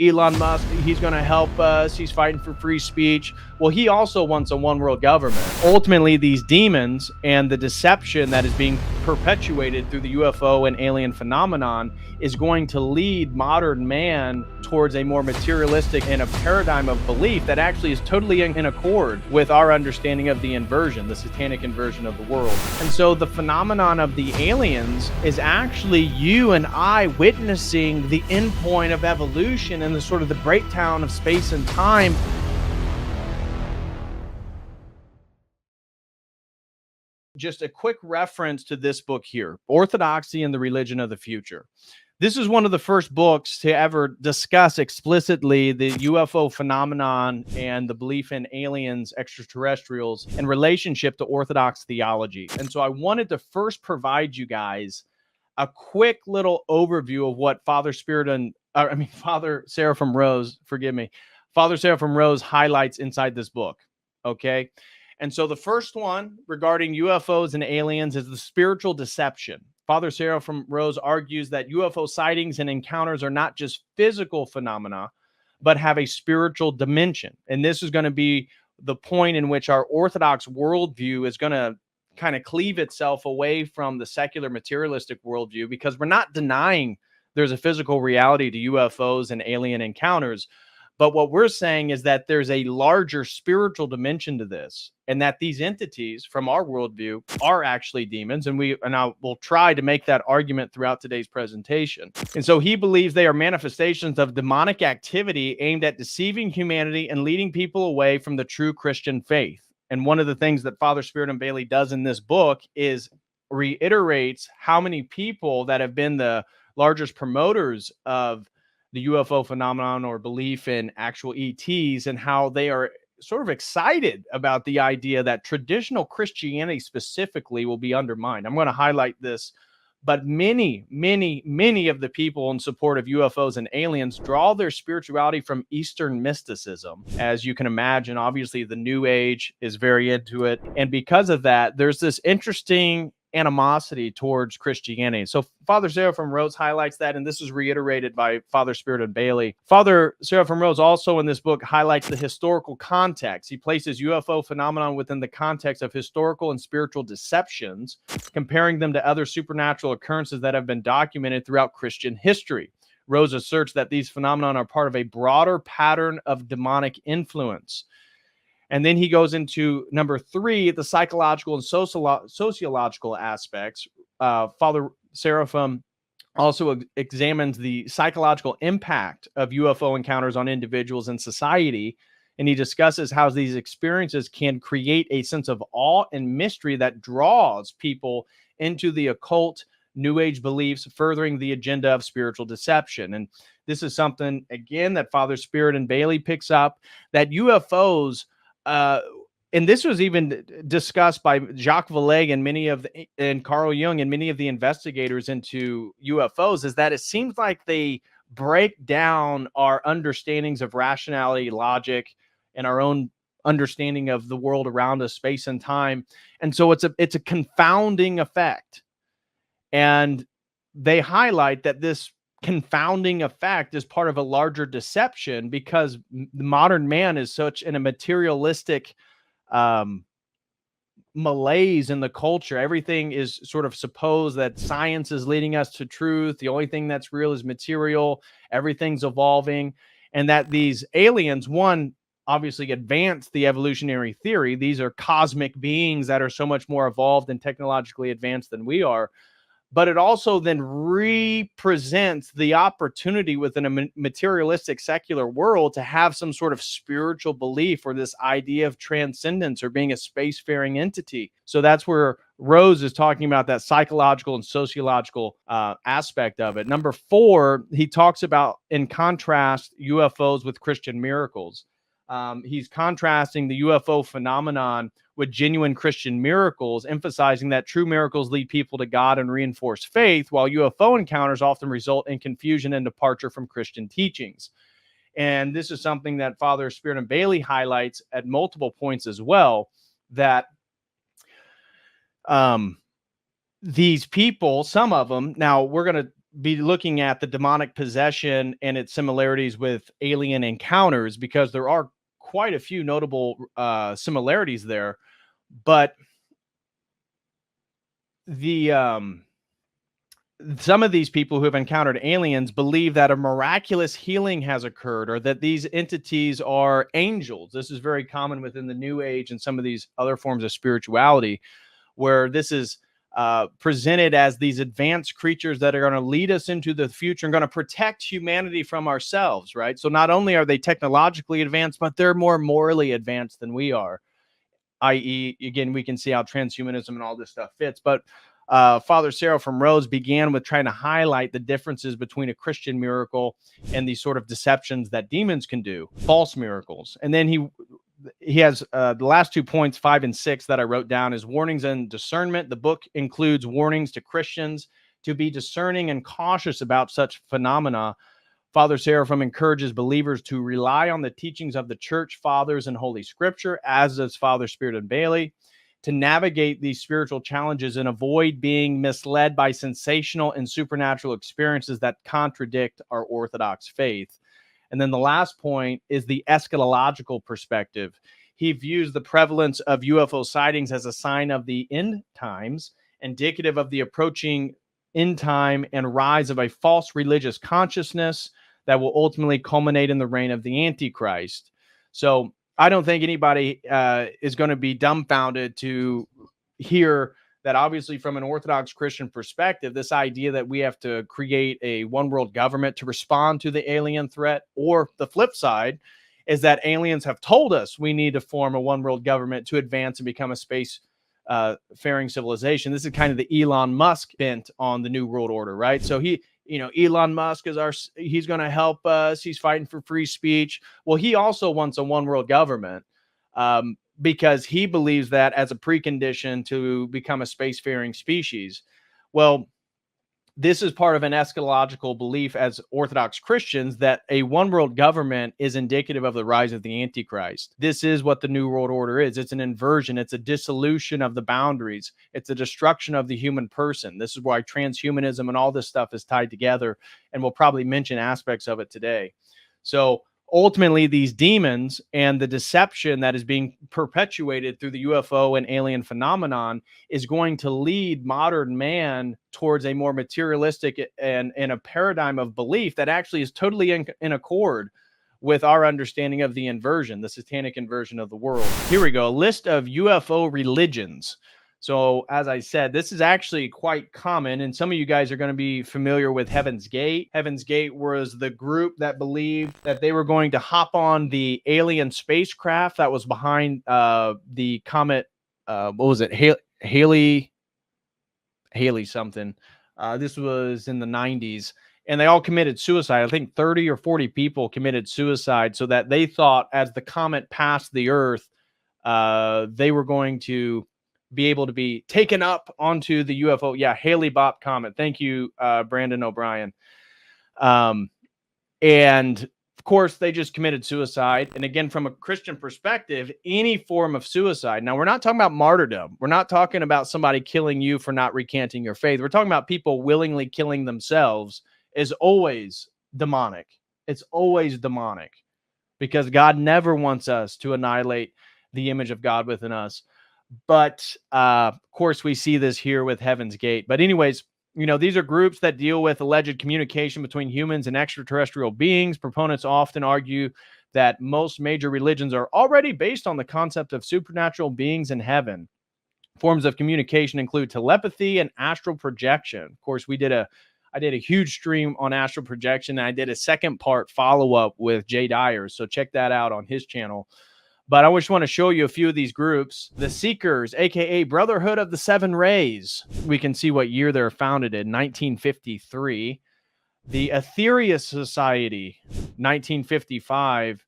Elon Musk, he's going to help us. He's fighting for free speech. Well, he also wants a one world government. Ultimately, these demons and the deception that is being perpetuated through the UFO and alien phenomenon is going to lead modern man towards a more materialistic and a paradigm of belief that actually is totally in accord with our understanding of the inversion, the satanic inversion of the world. And so the phenomenon of the aliens is actually you and I witnessing the endpoint of evolution and the sort of the breakdown of space and time. Just a quick reference to this book here, Orthodoxy and the Religion of the Future. This is one of the first books to ever discuss explicitly the UFO phenomenon and the belief in aliens, extraterrestrials, and relationship to Orthodox theology. And so I wanted to first provide you guys a quick little overview of what Father Seraphim Rose, Father Seraphim Rose highlights inside this book. Okay. And so the first one regarding UFOs and aliens is the spiritual deception. Father Seraphim Rose argues that UFO sightings and encounters are not just physical phenomena, but have a spiritual dimension. And this is going to be the point in which our Orthodox worldview is going to kind of cleave itself away from the secular materialistic worldview, because we're not denying there's a physical reality to UFOs and alien encounters. But what we're saying is that there's a larger spiritual dimension to this, and that these entities from our worldview are actually demons. And I will try to make that argument throughout today's presentation. And so he believes they are manifestations of demonic activity aimed at deceiving humanity and leading people away from the true Christian faith. And one of the things that Father Spyridon Bailey does in this book is reiterates how many people that have been the largest promoters of the UFO phenomenon or belief in actual ETs, and how they are sort of excited about the idea that traditional Christianity specifically will be undermined. I'm going to highlight this, but many of the people in support of UFOs and aliens draw their spirituality from Eastern mysticism. As you can imagine, obviously the New Age is very into it. And because of that, there's this interesting animosity towards Christianity. So Father Seraphim Rose highlights that, and this is reiterated by Father Spyridon Bailey. Father Seraphim Rose also in this book highlights the historical context. He places UFO phenomenon within the context of historical and spiritual deceptions, comparing them to other supernatural occurrences that have been documented throughout Christian history. Rose asserts that these phenomena are part of a broader pattern of demonic influence. And then he goes into number 3, the psychological and sociological aspects. Father Seraphim also examines the psychological impact of UFO encounters on individuals and society. And he discusses how these experiences can create a sense of awe and mystery that draws people into the occult, New Age beliefs, furthering the agenda of spiritual deception. And this is something, again, that Father Spyridon Bailey picks up, that UFOs, and this was even discussed by Jacques Vallée and Carl Jung and many of the investigators into UFOs, is that it seems like they break down our understandings of rationality, logic, and our own understanding of the world around us, space and time. And so it's a confounding effect. And they highlight that this confounding effect is part of a larger deception, because the modern man is such in a materialistic malaise in the culture. Everything is sort of supposed that science is leading us to truth. The only thing that's real is material. Everything's evolving. And that these aliens, one, obviously advance the evolutionary theory. These are cosmic beings that are so much more evolved and technologically advanced than we are. But it also then represents the opportunity within a materialistic secular world to have some sort of spiritual belief, or this idea of transcendence, or being a spacefaring entity. So that's where Rose is talking about that psychological and sociological aspect of it. Number 4, he talks about, in contrast, UFOs with Christian miracles. He's contrasting the UFO phenomenon with genuine Christian miracles, emphasizing that true miracles lead people to God and reinforce faith, while UFO encounters often result in confusion and departure from Christian teachings. And this is something that Father Spyridon Bailey highlights at multiple points as well, that these people, some of them, now we're going to be looking at the demonic possession and its similarities with alien encounters, because there are quite a few notable similarities there. But the some of these people who have encountered aliens believe that a miraculous healing has occurred, or that these entities are angels. This is very common within the New Age and some of these other forms of spirituality, where this is presented as these advanced creatures that are going to lead us into the future and going to protect humanity from ourselves, right? So not only are they technologically advanced, but they're more morally advanced than we are, i.e., again, we can see how transhumanism and all this stuff fits. But Father Sarah from Rhodes began with trying to highlight the differences between a Christian miracle and these sort of deceptions that demons can do, false miracles. And then he has the last 2 points, 5 and 6, that I wrote down, is warnings and discernment. The book includes warnings to Christians to be discerning and cautious about such phenomena. Father Seraphim encourages believers to rely on the teachings of the church fathers and Holy Scripture, as does Father Spyridon Bailey, to navigate these spiritual challenges and avoid being misled by sensational and supernatural experiences that contradict our Orthodox faith. And then the last point is the eschatological perspective. He views the prevalence of UFO sightings as a sign of the end times, indicative of the approaching end time and rise of a false religious consciousness that will ultimately culminate in the reign of the Antichrist. So I don't think anybody is going to be dumbfounded to hear that, obviously, from an Orthodox Christian perspective, this idea that we have to create a one world government to respond to the alien threat, or the flip side is that aliens have told us we need to form a one world government to advance and become a space faring civilization. This is kind of the Elon Musk bent on the New World Order, right? So Elon Musk is he's going to help us. He's fighting for free speech. Well, he also wants a one world government because he believes that as a precondition to become a spacefaring species. Well, this is part of an eschatological belief as Orthodox Christians that a one world government is indicative of the rise of the Antichrist. This is what the New World Order is. It's an inversion. It's a dissolution of the boundaries. It's a destruction of the human person. This is why transhumanism and all this stuff is tied together, and we'll probably mention aspects of it today. So ultimately, these demons and the deception that is being perpetuated through the UFO and alien phenomenon is going to lead modern man towards a more materialistic and a paradigm of belief that actually is totally in accord with our understanding of the inversion, the satanic inversion of the world. Here we go, a list of UFO religions. So as I said, this is actually quite common, and some of you guys are going to be familiar with Heaven's Gate. Heaven's Gate was the group that believed that they were going to hop on the alien spacecraft that was behind the comet. What was it? Haley something. This was in the 90s. And they all committed suicide. I think 30 or 40 people committed suicide, so that they thought as the comet passed the Earth, they were going to be able to be taken up onto the UFO. Yeah, Haley-Bopp comet. Thank you, Brandon O'Brien. And of course, they just committed suicide. And again, from a Christian perspective, any form of suicide. Now, we're not talking about martyrdom. We're not talking about somebody killing you for not recanting your faith. We're talking about people willingly killing themselves is always demonic. It's always demonic, because God never wants us to annihilate the image of God within us. But of course, we see this here with Heaven's Gate. But anyways, these are groups that deal with alleged communication between humans and extraterrestrial beings. Proponents often argue that most major religions are already based on the concept of supernatural beings in heaven. Forms of communication include telepathy and astral projection. Of course, I did a huge stream on astral projection, and I did a second part follow-up with Jay Dyer. So check that out on his channel. But I just want to show you a few of these groups. The Seekers, aka Brotherhood of the Seven Rays. We can see what year they're founded in, 1953. The Ethereum Society, 1955.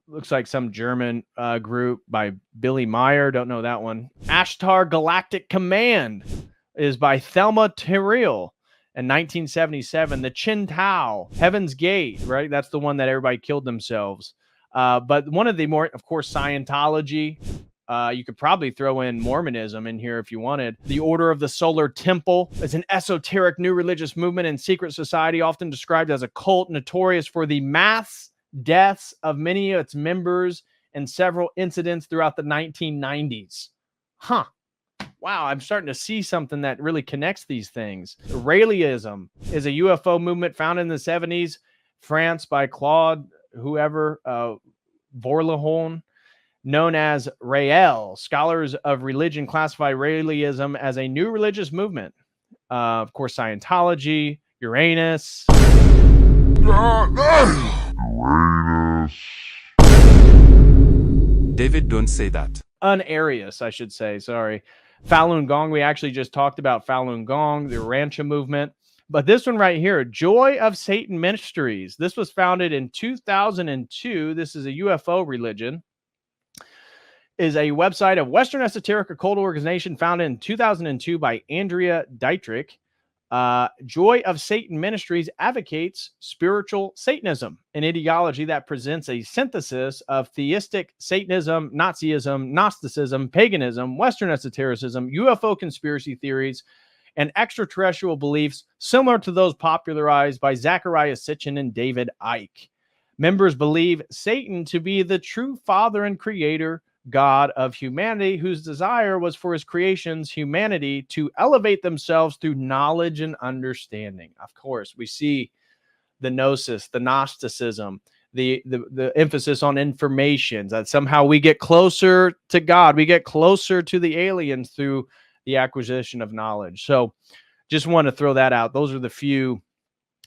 Looks like some German group by Billy Meyer. Don't know that one. Ashtar Galactic Command is by Thelma Terrell. In 1977, the Chin Tao, Heaven's Gate, right? That's the one that everybody killed themselves. But one of the more, of course, Scientology, You could probably throw in Mormonism in here if you wanted. The Order of the Solar Temple is an esoteric new religious movement and secret society, often described as a cult, notorious for the mass deaths of many of its members and several incidents throughout the 1990s. Huh. Wow, I'm starting to see something that really connects these things. Raelianism is a UFO movement founded in the 70s, France, by Claude, Vorlehorn, known as Rael. Scholars of religion classify Raelianism as a new religious movement. Of course, Scientology, Uranus. David, don't say that. Unarius, I should say, sorry. Falun Gong, we actually just talked about Falun Gong, the Rancha movement. But this one right here, Joy of Satan Ministries. This was founded in 2002. This is a UFO religion. Is a website of Western Esoteric Occult Organization founded in 2002 by Andrea Dietrich. Joy of Satan Ministries advocates spiritual Satanism, an ideology that presents a synthesis of theistic Satanism, Nazism, Gnosticism, paganism, Western esotericism, UFO conspiracy theories, and extraterrestrial beliefs similar to those popularized by Zecharia Sitchin and David Icke. Members believe Satan to be the true father and creator God of humanity, whose desire was for his creations, humanity, to elevate themselves through knowledge and understanding. Of course, we see the gnosis, the Gnosticism, the emphasis on information, that somehow we get closer to God, we get closer to the aliens through the acquisition of knowledge. So just want to throw that out. Those are the few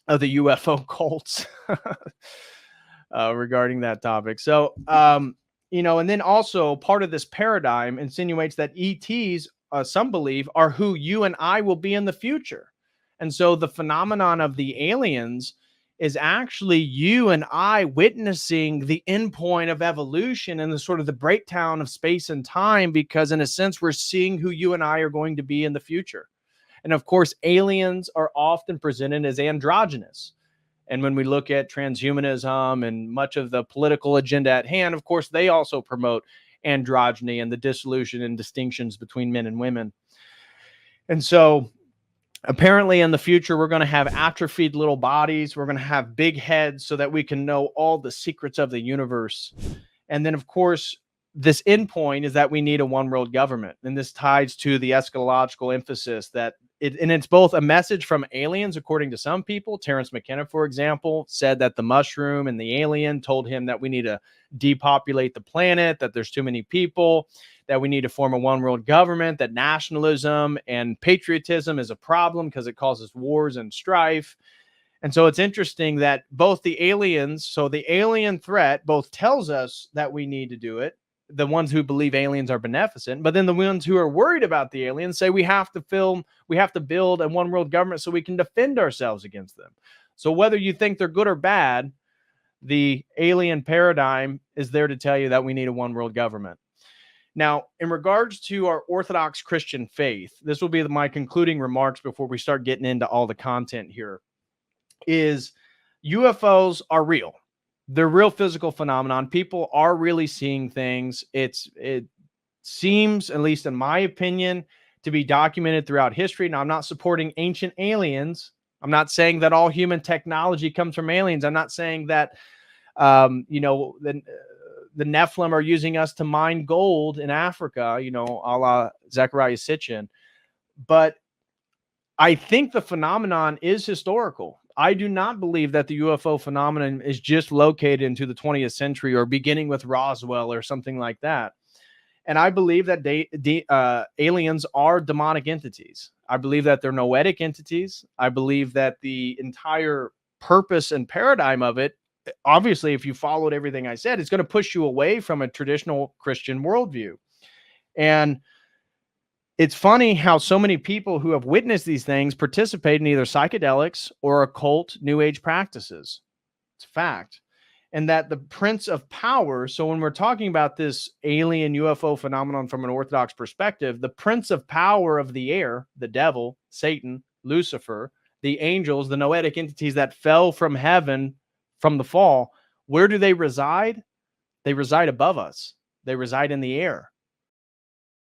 of the UFO cults regarding that topic. So, and then also part of this paradigm insinuates that ETs, some believe, are who you and I will be in the future. And so the phenomenon of the aliens is actually you and I witnessing the endpoint of evolution and the sort of the breakdown of space and time, because in a sense, we're seeing who you and I are going to be in the future. And of course, aliens are often presented as androgynous. And when we look at transhumanism and much of the political agenda at hand, of course, they also promote androgyny and the dissolution and distinctions between men and women. And so apparently in the future, we're going to have atrophied little bodies. We're going to have big heads so that we can know all the secrets of the universe. And then, of course, this endpoint is that we need a one world government. And this ties to the eschatological emphasis that it's both a message from aliens, according to some people. Terence McKenna, for example, said that the mushroom and the alien told him that we need to depopulate the planet, that there's too many people, that we need to form a one world government, that nationalism and patriotism is a problem because it causes wars and strife. And so it's interesting that both the aliens, so the alien threat both tells us that we need to do it, the ones who believe aliens are beneficent, but then the ones who are worried about the aliens say we have to build a one world government so we can defend ourselves against them. So whether you think they're good or bad, the alien paradigm is there to tell you that we need a one world government. Now, in regards to our Orthodox Christian faith, this will be my concluding remarks before we start getting into all the content here, is UFOs are real. They're real physical phenomenon. People are really seeing things. It seems, at least in my opinion, to be documented throughout history. Now, I'm not supporting ancient aliens. I'm not saying that all human technology comes from aliens. I'm not saying that, the Nephilim are using us to mine gold in Africa, a la Zecharia Sitchin. But I think the phenomenon is historical. I do not believe that the UFO phenomenon is just located into the 20th century or beginning with Roswell or something like that. And I believe that aliens are demonic entities. I believe that they're noetic entities. I believe that the entire purpose and paradigm of it, obviously, if you followed everything I said, it's going to push you away from a traditional Christian worldview. And it's funny how so many people who have witnessed these things participate in either psychedelics or occult New Age practices. It's a fact. And that the Prince of Power, so when we're talking about this alien UFO phenomenon from an Orthodox perspective, the Prince of Power of the air, the devil, Satan, Lucifer, the angels, the noetic entities that fell from heaven from the fall, where do they reside? They reside above us. They reside in the air.